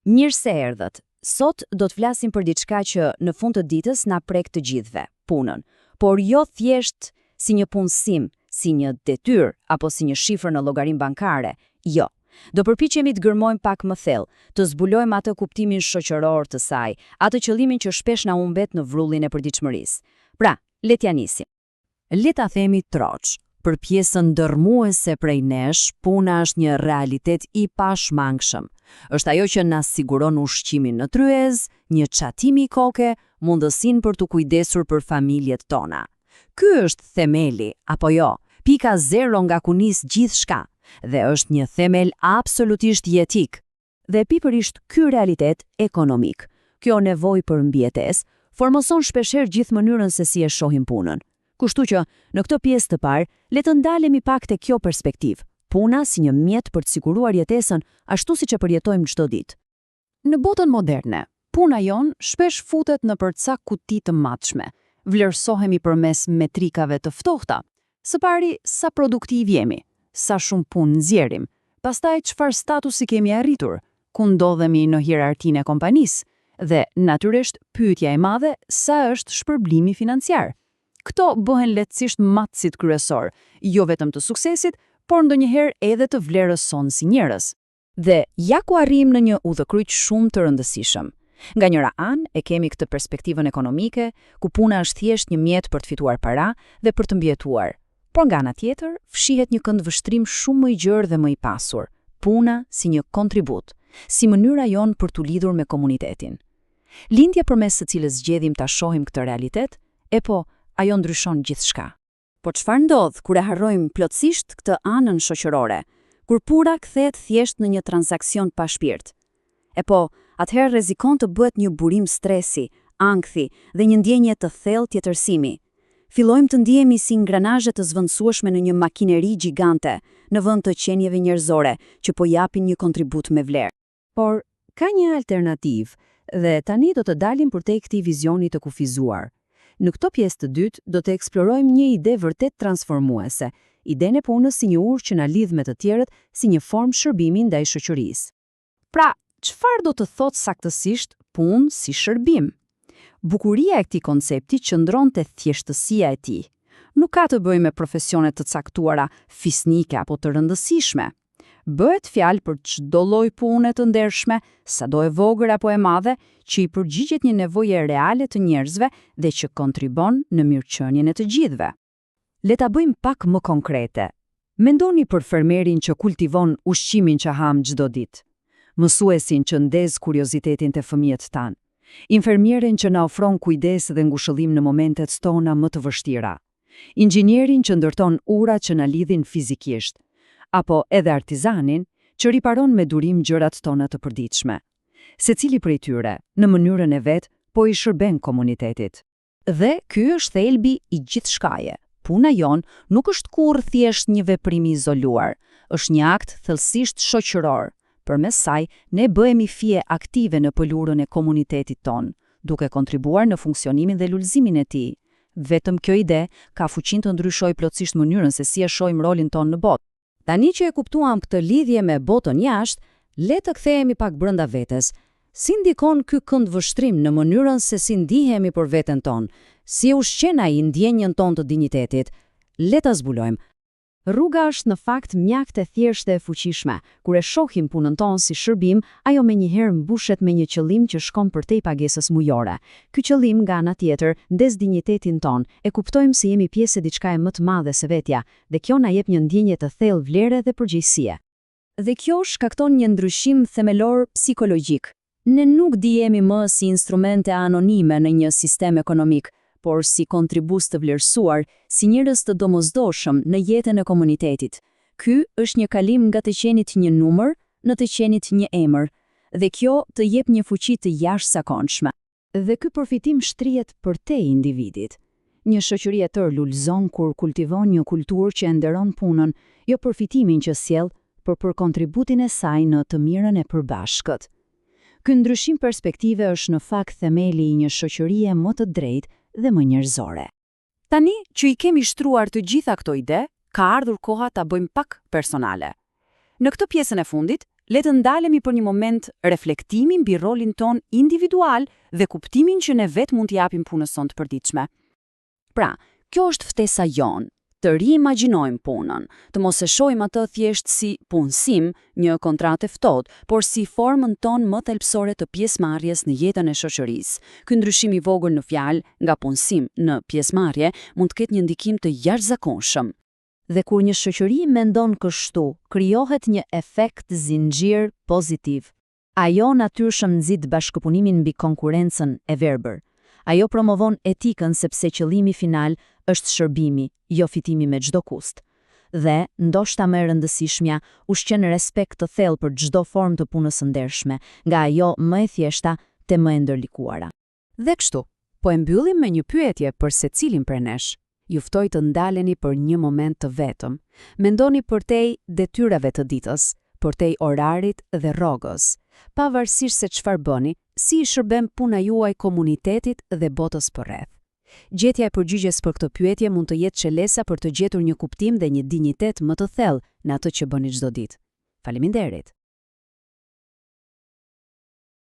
Mirë se erdhët. Sot do të flasim për diçka që në fund të ditës na prek të gjithëve, punën, por jo thjesht si një punësim, si një detyrë apo si një shifër në llogarinë bankare. Jo. Do përpiqemi të gërmojmë pak më thellë, të zbulojmë atë kuptimin shoqëror të saj, atë qëllimin që shpesh na humbet në vrrullin e përditshmërisë. Pra, le t'ja nisim. Le ta themi troç. Për pjesën dërmuese prej nesh, puna është një realitet i pashmangshëm. Është ajo që na siguron ushqimin në tryez, një çatimi i koke, mundësinë për të kujdesur për familjet tona. Ky është themeli, apo jo, pika zero nga ku nis gjithçka, dhe është një themel absolutisht jetik. Dhe pikërisht ky realitet ekonomik, kjo nevojë për mbijetesë, formoson shpeshherë gjithë mënyrën se si e shohim punën. Kushtu që, në këtë pjesë të parë, le të ndalemi pak te kjo perspektivë. Puna si një mjet për të siguruar jetesën ashtu siç e përjetojmë çdo ditë. Në botën moderne, puna jon shpesh futet në ca kuti të matshme. Vlerësohemi përmes metrikave të ftohta. Së pari, sa produktiv jemi, sa shumë punë nxjerrim, pastaj çfarë statusi kemi arritur, ku ndodhemi në hierarkinë e kompanisë, dhe natyrisht pyetja e madhe, sa është shpërblimi financiar. Këto bëhen lehtësisht matësit kryesor, jo vetëm të suksesit, por ndonjëherë edhe të vlerës sonë si njerëz. Dhe ja ku arrim në një udhëkryq shumë të rëndësishëm. Nga njëra anë e kemi këtë perspektivën ekonomike, ku puna është thjesht një mjet për të fituar para dhe për të mbijetuar. Por nga ana tjetër, fshihet një këndvështrim shumë më i gjerë dhe më i pasur. Puna si një kontribut, si mënyra jon për t'u lidhur me komunitetin. Lindja përmes së cilës zgjedhim ta shohim këtë realitet, ajo ndryshon gjithçka. Po çfarë ndodh kur e harrojmë plotësisht këtë anën shoqërore, kur pura kthehet thjesht në një transaksion pa shpirt? Atëherë rrezikon të bëhet një burim stresi, ankthi dhe një ndjenje të thellë tjetërsimi. Fillojmë të ndihemi si ingranazhe të zvendësueshme në një makineri gjigante, në vend të qenieve njerëzore që po japin një kontribut me vlerë. Por ka një alternativë dhe tani do të dalim përtej këtij vizioni të kufizuar. Në këto pjesë të dytë do të eksplorojmë një ide vërtet transformuese, idenë e punës si një urë që na lidh me të tjerët si një formë shërbimi ndaj shoqërisë. Pra, çfarë do të thotë saktësisht punë si shërbim? Bukuria e këtij koncepti qëndron te thjeshtësia e tij. Nuk ka të bëjë me profesione të caktuara, fisnike apo të rëndësishme. Bëhet fjalë për çdo lloj pune të ndershme, sado e vogël apo e madhe, që i përgjigjet një nevoje reale të njerëzve dhe që kontribon në mirëqenien e të gjithëve. Le ta bëjmë pak më konkrete. Mendoni për fermerin që kultivon ushqimin që ham çdo ditë, mësuesin që ndez kuriozitetin te fëmijët tanë, infermierin që na ofron kujdes dhe ngushëllim në momentet tona më të vështira, inxhinierin që ndërton urat që na lidhin fizikisht, apo edhe artizanin që riparon me durim gjërat tona të përditshme. Secili prej tyre, në mënyrën e vet, po i shërben komunitetit. Dhe ky është thelbi i gjithçkaje. Puna jon nuk është kurrë thjesht një veprim i izoluar, është një akt thellësisht shoqëror. Përmes saj, ne bëhemi fije aktive në pëlurën e komunitetit ton, duke kontribuar në funksionimin dhe lulëzimin e tij. Vetëm kjo ide ka fuqinë të ndryshojë plotësisht mënyrën se si e shohim rolin ton në botë. Tani që e kuptuam këtë lidhje me botën jashtë, le të kthehemi pak brenda vetes. Si ndikon ky këndvështrim në mënyrën se si ndihemi për veten tonë? Si ushqen ai ndjenjën tonë të dinjitetit? Le ta zbulojmë. Rruga është në fakt mjaft e thjeshtë e fuqishme. Kur e shohim punën tonë si shërbim, ajo menjëherë mbushet me një qëllim që shkon përtej pagesës mujore. Ky qëllim nga ana tjetër ndez dinjitetin tonë, e kuptojmë se jemi pjesë e diçkaje më të madhe se vetja, dhe kjo na jep një ndjenje të thellë vlere dhe përgjegjësie. Dhe kjo shkakton një ndryshim themelor psikologjik. Ne nuk dihemi më si instrumente anonime në një sistem ekonomik, por si kontribues të vlerësuar, si njerëz të domosdoshëm në jetën e komunitetit. Ky është një kalim nga të qenit një numër në të qenit një emër, dhe kjo të jep një fuqi të jashtëzakonshme. Dhe ky përfitim shtrihet përtej individit. Një shoqëri e tërë lulëzon kur kultivon një kulturë që e nderon punën, jo përfitimin që sjell, por për kontributin e saj në të mirën e përbashkët. Ky ndryshim perspektive është në fakt themeli i një shoqërie më të drejtë dhe më njerëzore. Tani që i kemi shtruar të gjitha këto ide, ka ardhur koha ta bëjmë pak personale. Në këtë pjesën e fundit, Le të ndalemi për një moment reflektimin mbi rolin ton individual dhe kuptimin që ne vetë mund t'i japim punës sonë të përditshme. Pra, kjo është ftesa jonë, të riimagjinojmë punën, të mos e shohim atë thjesht si punësim, një kontratë e ftohtë, por si formën tonë më thelbësore të pjesëmarrjes në jetën e shoqërisë. Ky ndryshim i vogël në fjalë nga punësim në pjesëmarrje mund të ketë një ndikim të jashtëzakonshëm. Dhe kur një shoqëri mendon kështu, krijohet një efekt zinxhir pozitiv. Ajo natyrshëm nxit bashkëpunimin mbi konkurrencën e verbër. Ajo promovon etikën sepse qëllimi final është shërbimi, jo fitimi me çdo kust. Dhe, ndoshta më e rëndësishmja, ushqen respekt të thellë për çdo formë të punës së ndershme, nga ajo më e thjeshta te më e ndërlikuara. Dhe kështu, po e mbyllim me një pyetje për secilin prej nesh. Ju ftoj të ndaleni për një moment të vetëm. Mendoni përtej detyrave të ditës, përtej orarit dhe rrogës. Pavarësisht se çfarë bëni, si i shërben puna juaj komunitetit dhe botës përreth. Gjetja e përgjigjes për këtë pyetje mund të jetë çelësa për të gjetur një kuptim dhe një dinjitet më të thellë në atë që bëni çdo ditë. Faleminderit.